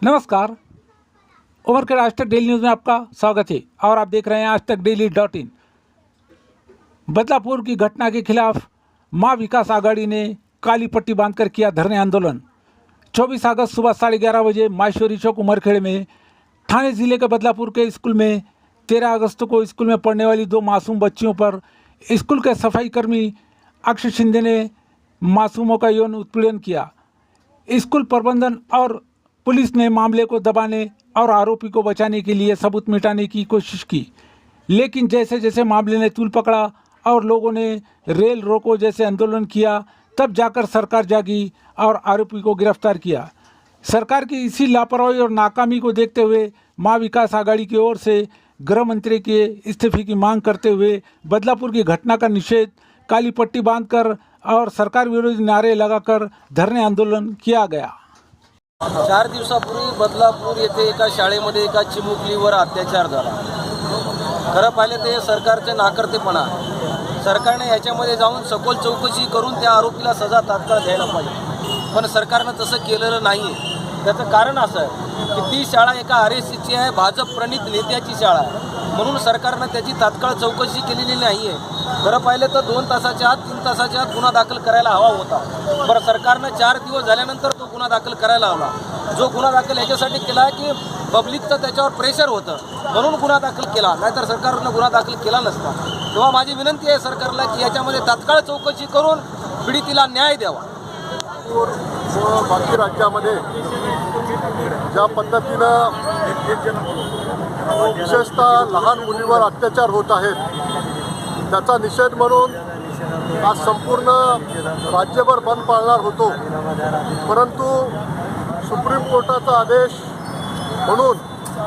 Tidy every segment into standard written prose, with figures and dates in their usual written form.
नमस्कार। उमर के आज तक डेली न्यूज़ में आपका स्वागत है और आप देख रहे हैं आज तक डेली.in। बदलापुर की घटना के खिलाफ मां विकास आघाड़ी ने काली पट्टी बांधकर किया धरने आंदोलन। 24 अगस्त सुबह 11:30 बजे माहेश्वरी चौक उमरखेड़ में ठाणे जिले के बदलापुर के स्कूल में 13 अगस्त को स्कूल में पढ़ने वाली 2 मासूम बच्चियों पर स्कूल के सफाई कर्मी अक्षय शिंदे ने मासूमों का यौन उत्पीड़न किया। स्कूल प्रबंधन और पुलिस ने मामले को दबाने और आरोपी को बचाने के लिए सबूत मिटाने की कोशिश की, लेकिन जैसे जैसे मामले ने तूल पकड़ा और लोगों ने रेल रोको जैसे आंदोलन किया, तब जाकर सरकार जागी और आरोपी को गिरफ्तार किया। सरकार की इसी लापरवाही और नाकामी को देखते हुए मां विकास आघाड़ी की ओर से गृह मंत्री के इस्तीफे की मांग करते हुए बदलापुर की घटना का निषेध काली पट्टी बांधकर और सरकार विरोधी नारे लगाकर धरने आंदोलन किया गया। 4 दिवसापूर्वी बदलापूर येथे एका शाळेमध्ये एका चिमुकलीवर अत्याचार झाला। खरं पाहिले ते सरकारचे नाकर्तेपणा। सरकारने याच्यामध्ये जाऊन सखोल चौकशी करून त्या आरोपीला सजा तात्काळ द्यायला पाहिजे, पण सरकारने तसं केलेलं नाही आहे। त्याचं कारण असं आहे की ती शाळा एका आरएससीची आहे, भाजप प्रणित नेत्याची शाळा आहे, म्हणून सरकारने त्याची तात्काळ चौकशी केलेली नाही आहे। खरं पाहिलं तर 2 तासाच्या आत 3 तासाच्या आत गुन्हा दाखल करायला हवा होता, पण सरकारने 4 दिवस झाल्यानंतर तो गुन्हा दाखल करायला हवा। जो गुन्हा दाखल याच्यासाठी केला की पब्लिकचं त्याच्यावर प्रेशर होतं म्हणून गुन्हा दाखल केला, नाहीतर सरकारने गुन्हा दाखल केला नसता। तेव्हा माझी विनंती आहे सरकारला की याच्यामध्ये तात्काळ चौकशी करून पीडितेला न्याय द्यावा। बाकी राज्यामध्ये ज्या पद्धतीनं विशेषतः लहान मुलीवर अत्याचार होत आहेत, त्याचा निषेध म्हणून आज संपूर्ण राज्यभर बंद पाळणार होतो, परंतु सुप्रीम कोर्टाचा आदेश म्हणून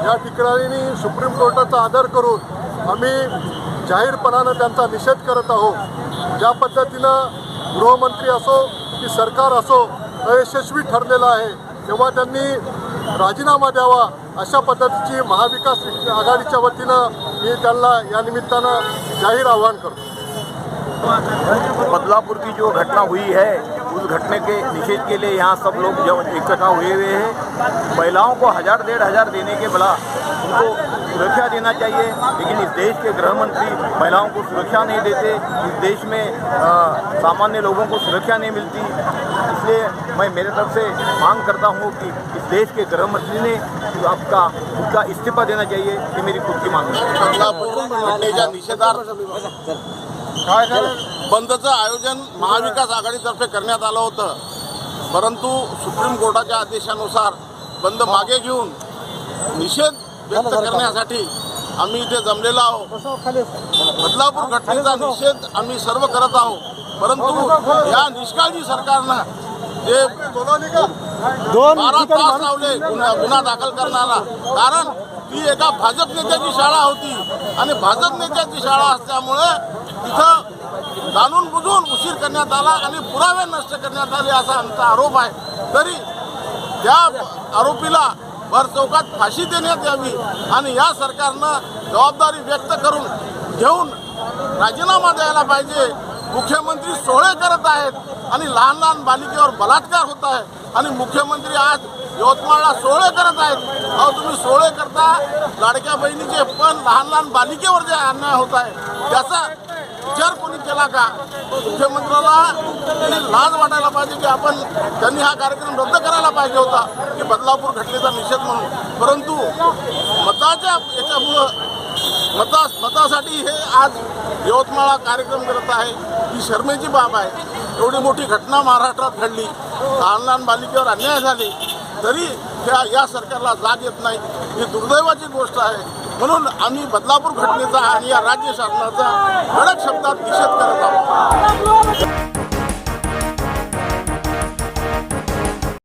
या ठिकाणी सुप्रीम कोर्टाचा आदर करून आम्ही जाहीरपणानं त्यांचा निषेध करत आहोत। ज्या पद्धतीनं गृहमंत्री असो की सरकार असो अयशस्वी ठरलेलं आहे, तेव्हा त्यांनी राजीनामा द्यावा अशा पद्धतीची महाविकास आघाडीच्या वतीनं मी त्यांना या निमित्तानं जाहीर आवाहन करतो। बदलापुर की जो घटना हुई है उस घटने के निषेध के लिए यहाँ सब लोग जो इकट्ठा हुए हैं। महिलाओं को 1000-1500 देने के बला उनको सुरक्षा देना चाहिए, लेकिन इस देश के गृह मंत्री महिलाओं को सुरक्षा नहीं देते। इस देश में सामान्य लोगों को सुरक्षा नहीं मिलती, इसलिए मैं मेरे तरफ से मांग करता हूँ कि इस देश के गृह मंत्री ने आपका उनका इस्तीफा देना चाहिए। ये मेरी खुद की मांग है। बदलापूर निषेधार्थ बंदचं आयोजन महाविकास आघाडीतर्फे करण्यात आलं होतं, परंतु सुप्रीम कोर्टाच्या आदेशानुसार बंद मागे घेऊन निषेध व्यक्त करण्यासाठी आम्ही इथे जमलेलो आहोत। बदलापूर घटनेचा निषेध आम्ही सर्व करत आहोत, परंतु या निष्काळजी सरकारनं जे 12 तास लावले गुन्हा दाखल करण्याला, कारण ती एका भाजप नेत्याची शाळा होती आणि भाजप नेत्याची शाळा असल्यामुळे तिथं जाणून बुजून उशीर करण्यात आला आणि पुरावे नष्ट करण्यात आले असा आमचा आरोप आहे। तरी त्या आरोपीला भर चौकात फाशी देण्यात यावी आणि या सरकारनं जबाबदारी व्यक्त करून घेऊन राजीनामा द्यायला पाहिजे। मुख्यमंत्री सोहळे करत आहेत आणि लहान लहान बालिकेवर बलात्कार होत आहे आणि मुख्यमंत्री आज यवतमाळला सोहळे करत आहेत। अहो, तुम्ही सोहळे करता लाडक्या बहिणीचे, पण लहान लहान बालिकेवर जे अन्याय होत आहे त्याचा विचार कोणी केला का? मुख्यमंत्र्याला लाज वाटायला पाहिजे की त्यांनी हा कार्यक्रम रद्द करायला पाहिजे होता की बदलापूर घटनेचा निषेध म्हणून, परंतु मताच्या याच्यामुळं मतासाठी हे आज यवतमाळला कार्यक्रम करत आहे। ही शर्मेची बाब आहे। एवढी मोठी घटना महाराष्ट्रात घडली, लहान लहान बालिकेवर अन्याय झाले, तरी या सरकारला जाग येत नाही। ही दुर्दैवाची गोष्ट आहे, म्हणून आम्ही बदलापूर घटनेचा आणि या राज्य शासनाचा कडक शब्दात निषेध करत आहोत।